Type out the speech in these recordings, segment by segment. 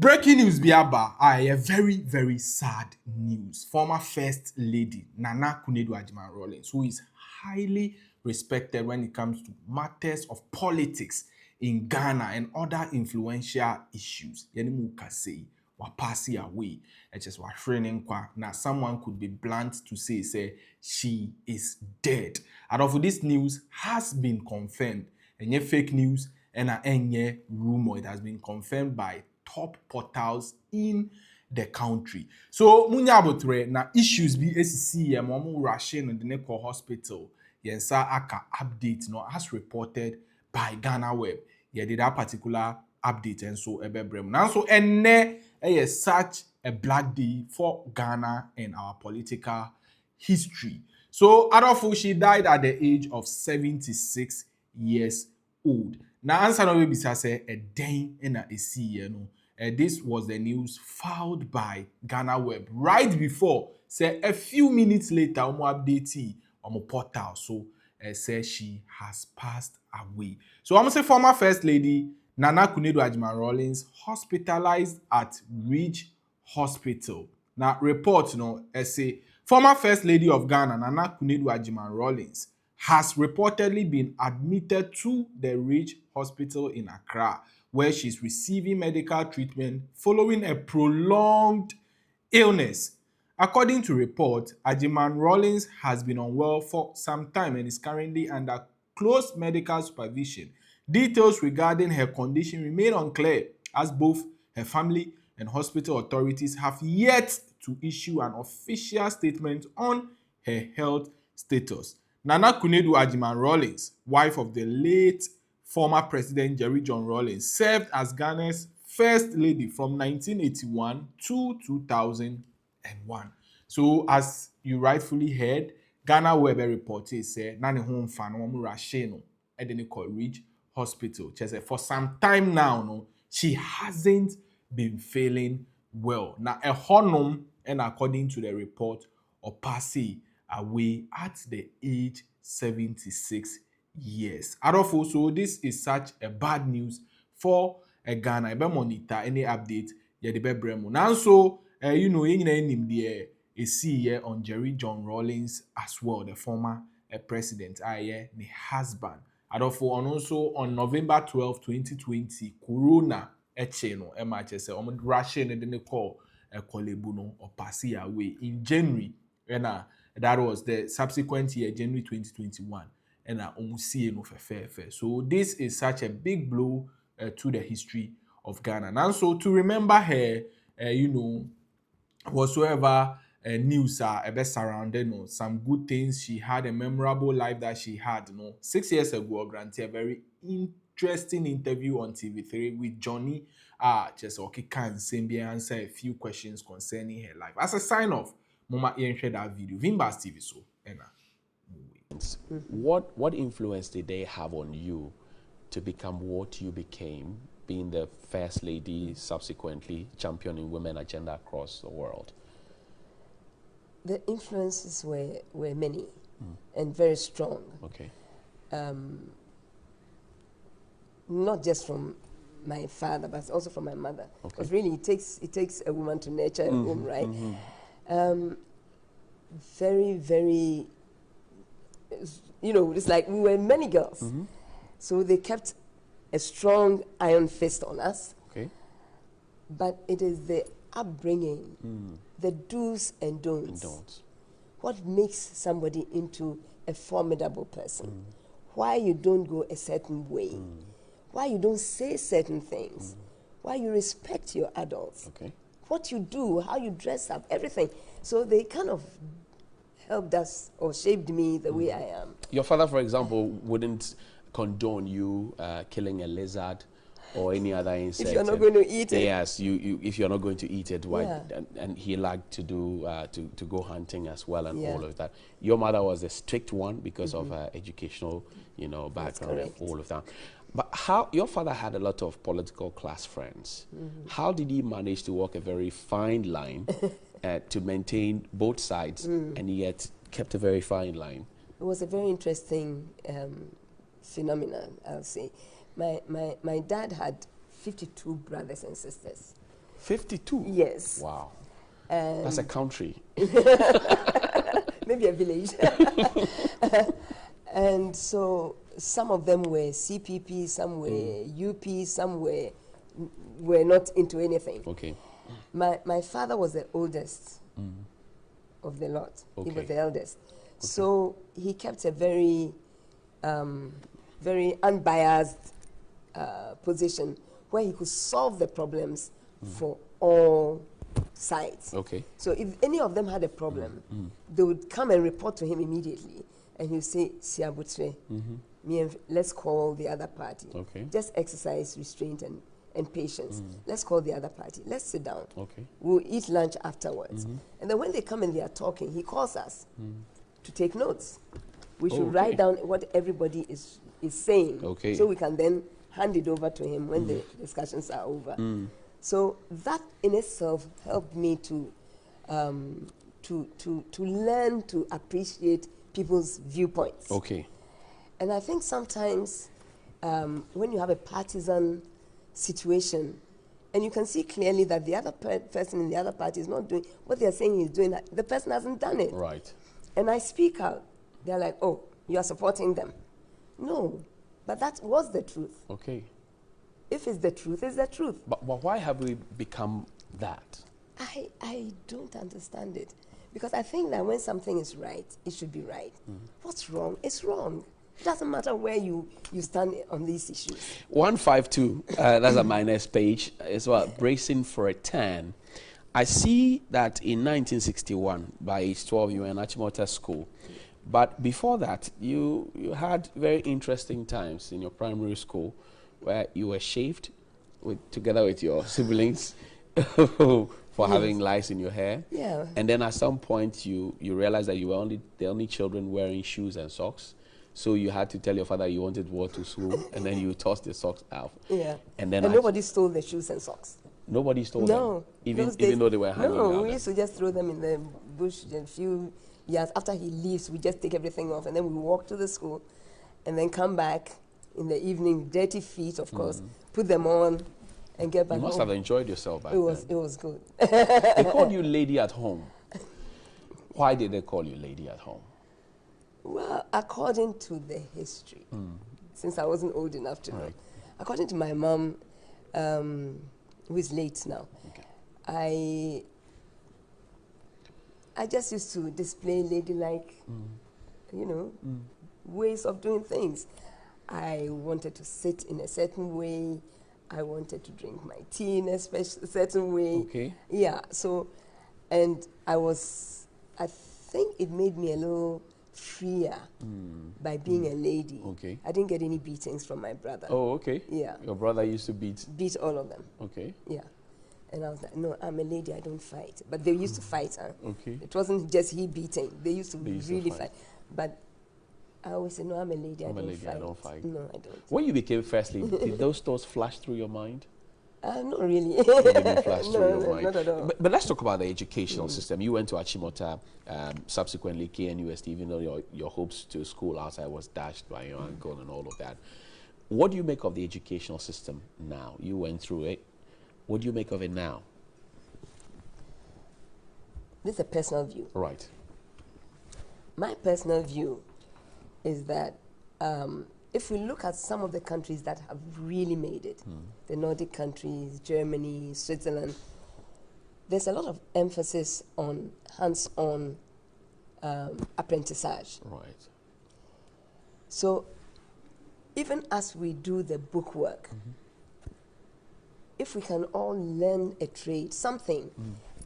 Breaking news biaba, a very, very sad news. Former First Lady Nana Konadu Agyeman Rawlings, who is highly respected when it comes to matters of politics in Ghana and other influential issues. Yenimu Kasei wa passing away. It's just wa training kwa. Now someone could be blunt to say she is dead. And of this news has been confirmed. And fake news and a rumor. It has been confirmed by top portals in the country. So munya abotre na issues bi esisi ye mo rushing no the hospital. Yensa aka update no as reported by Ghana Web. Yeah, did that particular update and so ebebrem. Now so enne such a black day for Ghana and our political history. So Adolfo, she died at the age of 76 years old. Now answer no be say a day in a see no. This was the news filed by Ghana Web right before say a few minutes later update on portal so say she has passed away. So I'm say former First Lady Nana Konadu Agyeman Rawlings hospitalized at Ridge Hospital. Now report say former First Lady of Ghana Nana Konadu Agyeman Rawlings has reportedly been admitted to the Ridge Hospital in Accra, where she's receiving medical treatment following a prolonged illness. According to reports, Agyeman Rawlings has been unwell for some time and is currently under close medical supervision. Details regarding her condition remain unclear, as both her family and hospital authorities have yet to issue an official statement on her health status. Nana Konadu Agyeman Rawlings, wife of the late former President Jerry John Rawlings, served as Ghana's First Lady from 1981 to 2001. So, as you rightfully heard, Ghana Web reported said, "Nani home fan omu rasheno at the Ridge Hospital." She said, for some time now, no, she hasn't been feeling well. Now, a honum, and according to the report, or passing away at the age 76 years. Adolfo, so this is such a bad news for Ghana. Ebe monitor any update ye de bebremo. Now so nim the see here on Jerry John Rawlings as well, the former president, the husband. Adolfo, and also on November 12, 2020, Corona no MHS Russian and then call a Kolebuno or passing away in January. And that was the subsequent year, January 2021. And no fair. So this is such a big blow to the history of Ghana. And so to remember her, whatsoever news are surrounded, some good things she had, a memorable life that she had. 6 years ago, granted a very interesting interview on TV3 with Johnny. Just can simply answer a few questions concerning her life. As a sign off, Mama share that video. Vimbas TV so. What influence did they have on you to become what you became, being the First Lady, subsequently championing women agenda across the world? The influences were many and very strong. Okay. Not just from my father, but also from my mother. Because really, it takes a woman to nurture a home, right? Very, very. It's like we were many girls, so they kept a strong iron fist on us. Okay. But it is the upbringing, the do's and don'ts. What makes somebody into a formidable person? Why you don't go a certain way? Why you don't say certain things? Why you respect your adults? Okay. What you do, how you dress up, everything. So they kind of helped us or shaped me the way I am. Your father, for example, wouldn't condone you killing a lizard or any other insect. If you're not going to eat it. Yes, if you're not going to eat it, why? And he liked to do to go hunting as well and all of that. Your mother was a strict one because of her educational, background and all of that. But how your father had a lot of political class friends. How did he manage to walk a very fine line to maintain both sides and yet kept a very fine line? It was a very interesting phenomenon, I'll say. My dad had 52 brothers and sisters. 52? Yes. Wow. And that's a country. maybe a village. And so some of them were CPP, some were UP, some were not into anything. Okay. My father was the oldest of the lot. Okay. He was the eldest. Okay. So he kept a very, very unbiased position where he could solve the problems for all sides. Okay. So if any of them had a problem, they would come and report to him immediately. And he would say, Siabutre, let's call the other party. Okay. Just exercise restraint and patience. Let's call the other party. Let's sit down. Okay. We'll eat lunch afterwards. And then when they come and they are talking, he calls us to take notes. We should write down what everybody is saying. Okay. So we can then hand it over to him when the discussions are over. So that in itself helped me to learn to appreciate people's viewpoints. Okay. And I think sometimes when you have a partisan situation, and you can see clearly that the other person in the other party is not doing what they are saying he's doing, the person hasn't done it. Right. And I speak out. They're like, oh, you are supporting them. No, but that was the truth. Okay. If it's the truth, it's the truth. But why have we become that? I don't understand it. Because I think that when something is right, it should be right. What's wrong? It's wrong. It doesn't matter where you stand on these issues. 152, that's at my next page. It's about bracing for a turn. I see that in 1961, by age 12, you were in Achimota School. But before that, you had very interesting times in your primary school where you were shaved together with your siblings for having lice in your hair. Yeah. And then at some point, you realized that you were the only children wearing shoes and socks. So you had to tell your father you wanted to wear to school, and then you tossed the socks out. Yeah. And then nobody stole the shoes and socks. Nobody stole them? No. Even though they were hanging out? No, we used to just throw them in the bush. A few years after he leaves, we just take everything off, and then we walk to the school, and then come back in the evening, dirty feet, of course, put them on, and get back home. You must have enjoyed yourself back then. It was good. They called you lady at home. Why did they call you lady at home? Well, according to the history, since I wasn't old enough to know, according to my mom, who is late now, I just used to display ladylike, ways of doing things. I wanted to sit in a certain way. I wanted to drink my tea in a certain way. Okay. Yeah, so, and I think it made me a little freer by being a lady. Okay. I didn't get any beatings from my brother. Oh, okay. Yeah. Your brother used to beat all of them. Okay. Yeah. And I was like, no, I'm a lady, I don't fight. But they used to fight, huh? Okay. It wasn't just he beating. They used to really fight. But I always said, no, I'm a lady, I don't fight. I don't fight. No, I don't. When you became firstly, did those thoughts flash through your mind? Not really. It didn't flash through your mind. Not at all. But let's talk about the educational system. You went to Achimota, subsequently KNUST, even though your hopes to school outside was dashed by your uncle and all of that. What do you make of the educational system now? You went through it. What do you make of it now? This is a personal view. Right. My personal view is that if we look at some of the countries that have really made it, the Nordic countries, Germany, Switzerland, there's a lot of emphasis on hands-on apprentissage. Right. So even as we do the book work, if we can all learn a trade, something,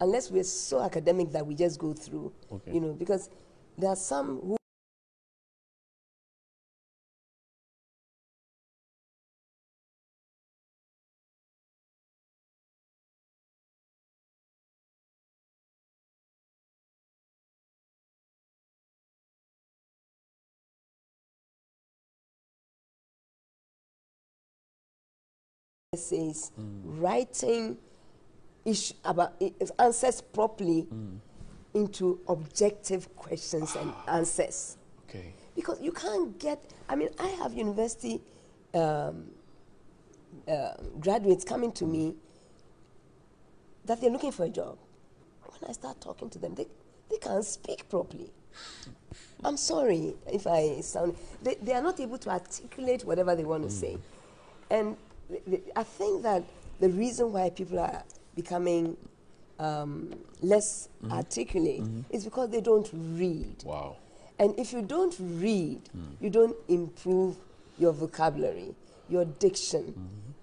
unless we're so academic that we just go through, because there are some who says writing answers properly into objective questions and answers. Okay. Because you can't get, I have university graduates coming to me that they're looking for a job. When I start talking to them, they can't speak properly. I'm sorry if I sound... They are not able to articulate whatever they want to say. And I think that the reason why people are becoming less articulate is because they don't read. Wow. And if you don't read, you don't improve your vocabulary, your diction,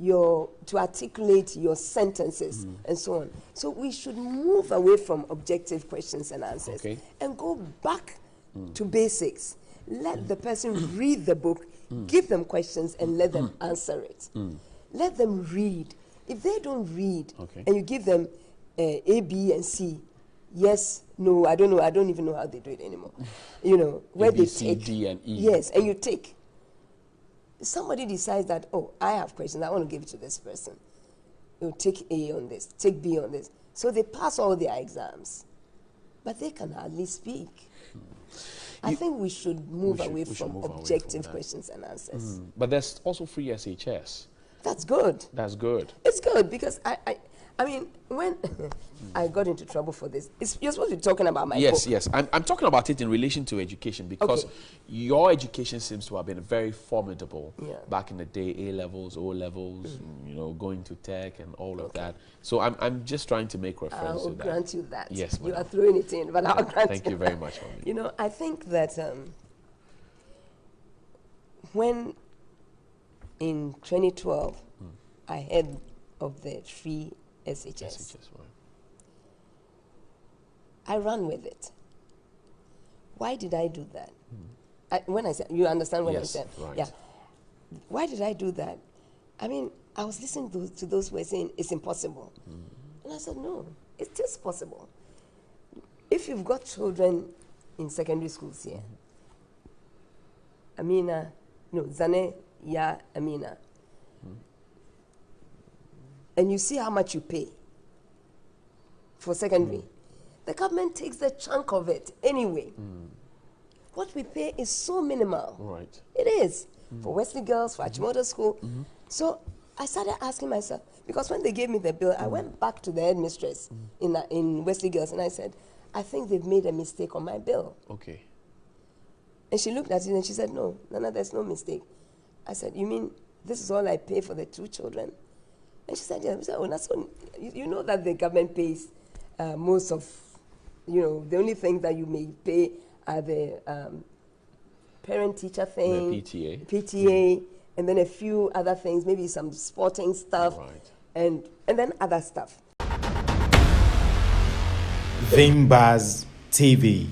to articulate your sentences, and so on. So we should move away from objective questions and answers and go back to basics. Let the person read the book, give them questions, and let them answer it. Let them read. If they don't read, and you give them A, B, and C, yes, no, I don't know, I don't even know how they do it anymore. You know, where they take. D, and E. Yes, and you take. Somebody decides that, oh, I have questions, I want to give it to this person. You take A on this, take B on this. So they pass all their exams, but they can hardly speak. I think we should move away from objective questions and answers. But there's also free SHS. That's good. That's good. It's good because I mean, when I got into trouble for this, you're supposed to be talking about my book. Yes. I'm talking about it in relation to education because your education seems to have been very formidable back in the day, A-levels, O-levels, you know, going to tech and all of that. So I'm just trying to make reference to that. I'll grant you that. Yes, you are throwing it in, but I'll grant Thank you very much, Mommy. You know, I think that when in 2012 I heard of the free SHS. Right. I ran with it. Why did I do that? When I said, you understand what I said? Right. Yeah. Why did I do that? I mean, I was listening to those who were saying it's impossible. And I said, no, it is possible. If you've got children in secondary schools here, Amina, no, Zane, Ya, Amina, and you see how much you pay for secondary, the government takes the chunk of it anyway. What we pay is so minimal. Right. It is. For Wesley Girls, for Achimota School. So I started asking myself, because when they gave me the bill, I went back to the headmistress in Wesley Girls and I said, I think they've made a mistake on my bill. Okay. And she looked at it and she said, no, Nana, there's no mistake. I said, you mean this is all I pay for the 2 children? And she said, yeah. I said, oh, that's what, you know that the government pays most of, you know, the only thing that you may pay are the parent-teacher thing, the PTA, and then a few other things, maybe some sporting stuff, and then other stuff. Vimbaz TV.